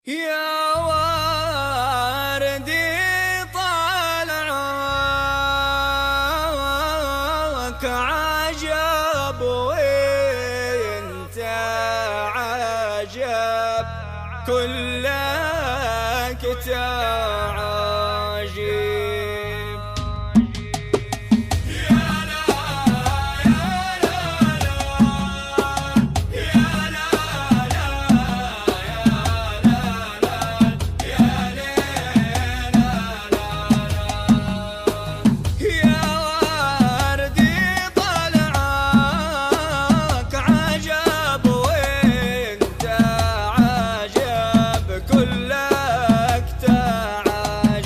يا وردي طالعك عجب وانت عجب كلك تعجب. كلك تعجب.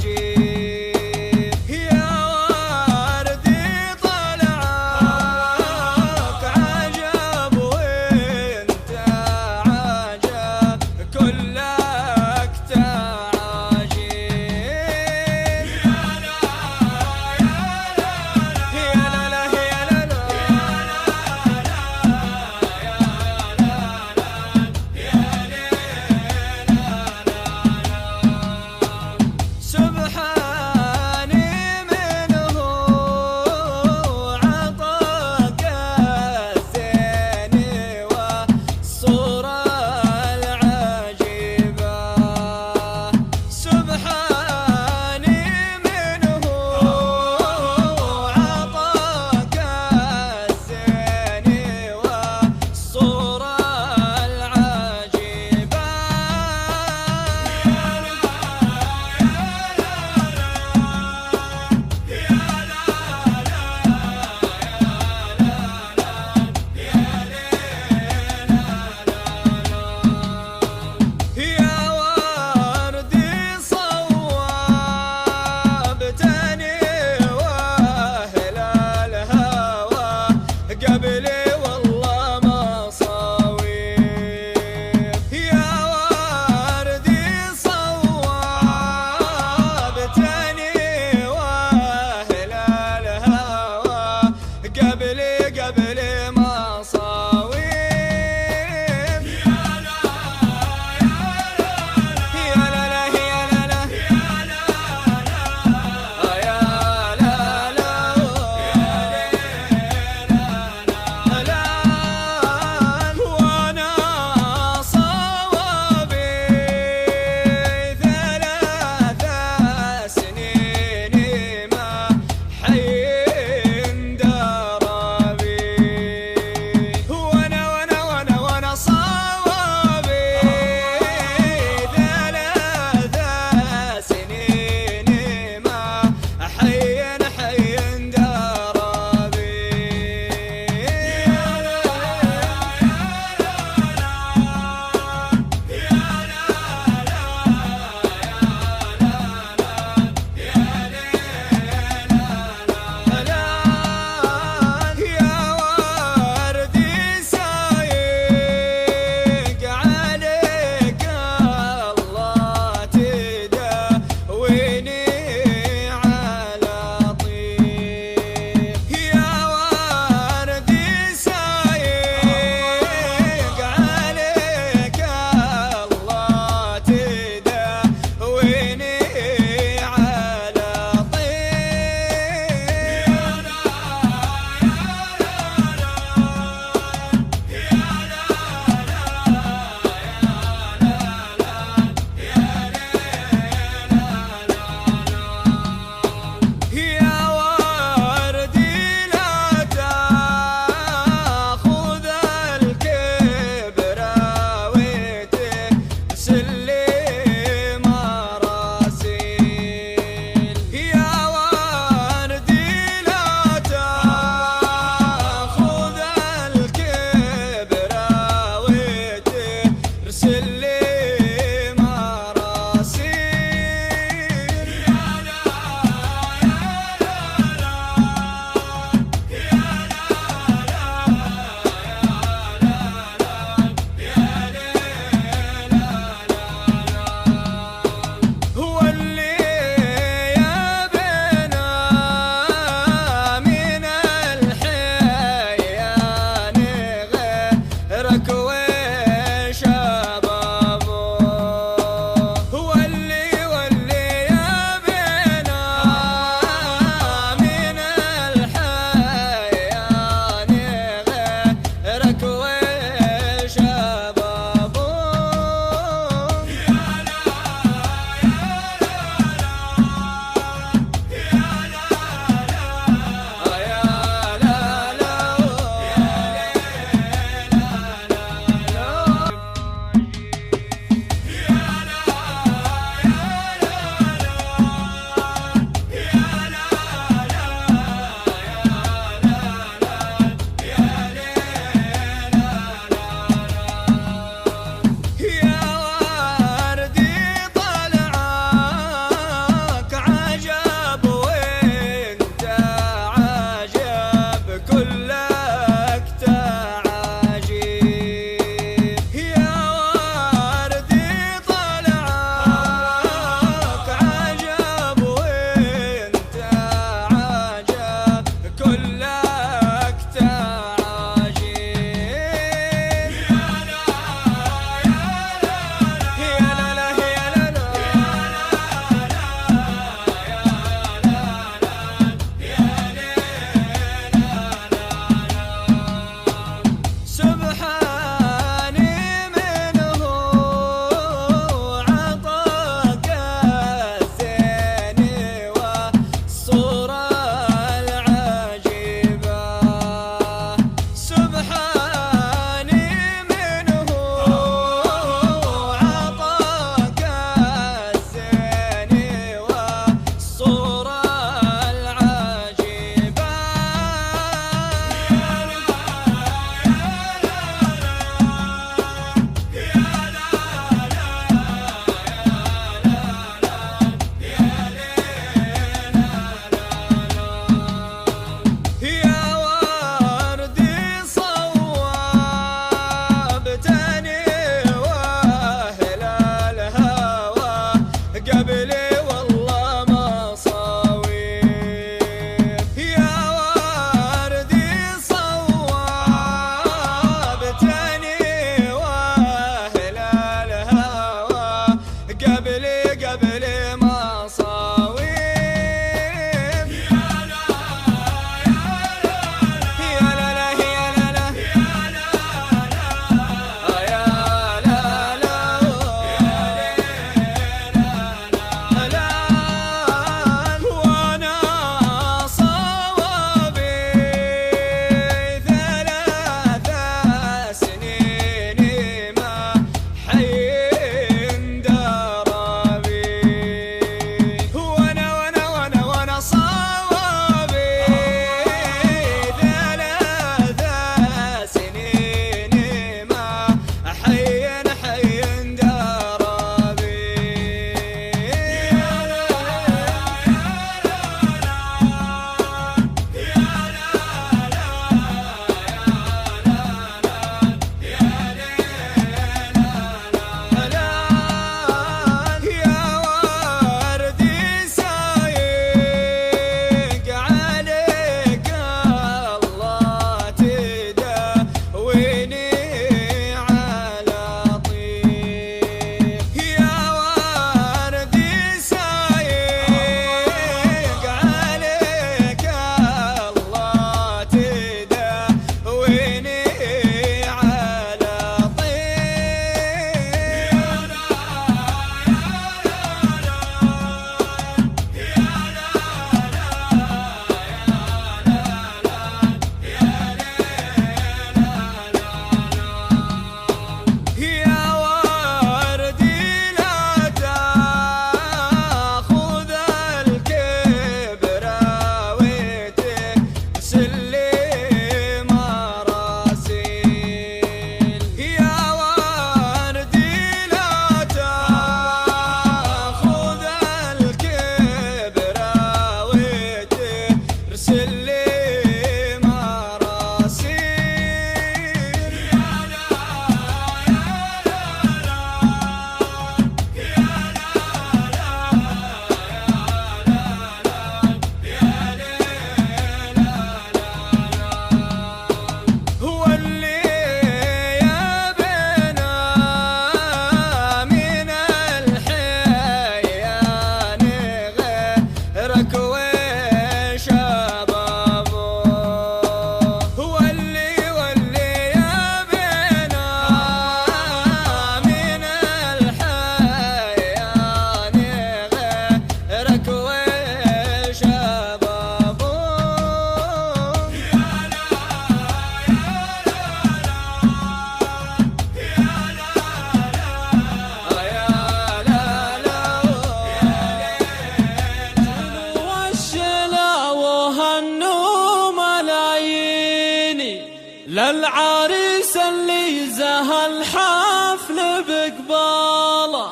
للعريس اللي زهى الحفل بقباله،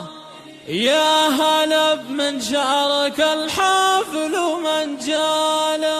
يا هلا بمن شارك الحفل ومن جاله.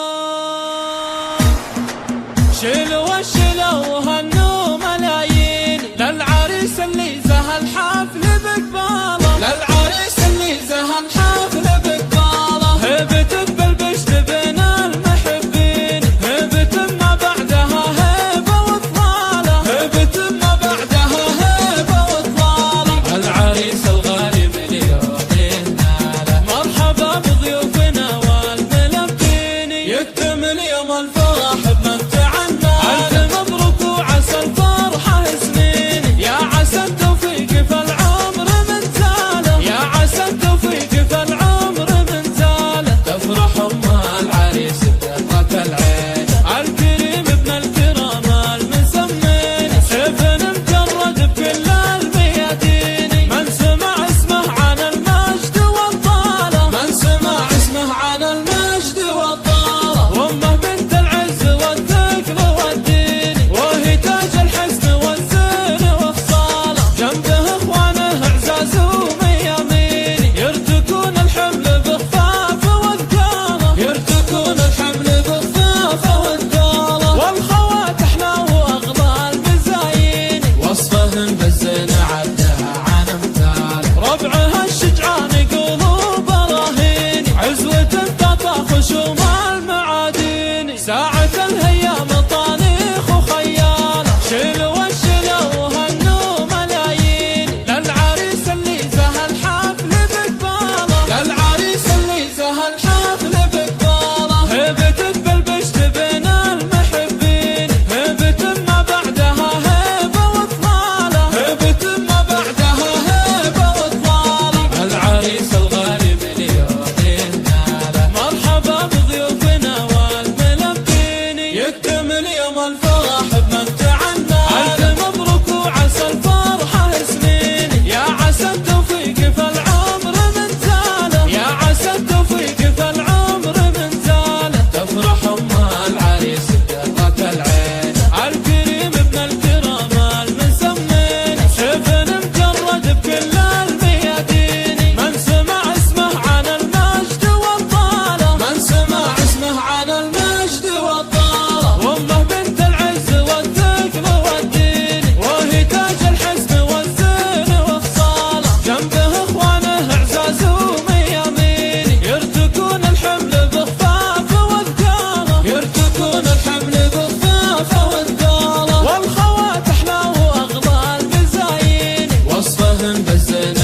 شلوا شلوا وهنوا ملايين للعريس اللي زهى الحفل بقباله، للعريس اللي زهى الحفل بقباله. هبت بالبشت بين المحبين، هبت ما بعدها هيبة وطلالة، هبت ما بعدها هيبة وطلالة. العريس الغالي اليوم يناله، مرحبا بضيوفنا والملبين، يكتم اليوم الفرح بمن تعنى. ألف مبروك وعسى الفرحة سنين، يا عسى التوفيق في العمر من تاله، يا عسى التوفيق في العمر من تاله. تفرح أم العريس بدقة العين، الكريم ابن الكرام المسمين، سيف مجرد بكل الميادين. من سمع اسمه عن المجد والطالة، من سمع اسمه عن المجد والطالة. وامه بنت العز والثقل والدين، وهي تاج الحسن والزين والصالة. جنبه اخوانه اعزاز وميامين، يرتكون الحمل بخفاف وثقاله، يرتكون الحمل بخفاف وثقاله. والخوات احلى واغلى المزايين، وصفهن بالزين عدها عن امثاله. ربعها الشجعان قلوب راهين، عزوة تعطى خشوم المعادين. ساعة الهيام طانيخ وخياله، شلوا الشلا وهنوا ملايين للعريس اللي زهى الحفل بقباله، للعريس اللي زهى الحفل بقباله. هبت بالبشت بين المحبين، هبت ما بعدها هيبة وطلالة، هبت ما بعدها هيبة وطلالة. العريس الغالي اليوم يناله، مرحبا بضيوفنا والملبين، يكتم اليوم الفرح بمن تعنى. ألف مبروك وعسى الفرحة سنين، يا عسى التوفيق في العمر من تاله، يا عسى التوفيق في العمر من تاله. تفرح أم العريس بدقة العين، الكريم ابن الكرام المسمين، سيف مجرد بكل الميادين. من سمع اسمه عن المجد والطالة، من سمع اسمه عن المجد والطالة. وامه بنت العز والثقل والدين، وهي تاج الحسن والزين والصالة. جنبه اخوانه اعزاز وميامين، يرتكون الحمل بخفاف وثقاله، يرتكون الحمل بخفاف وثقاله. والخوات احلى واغلى المزايين، وصفهن بالزين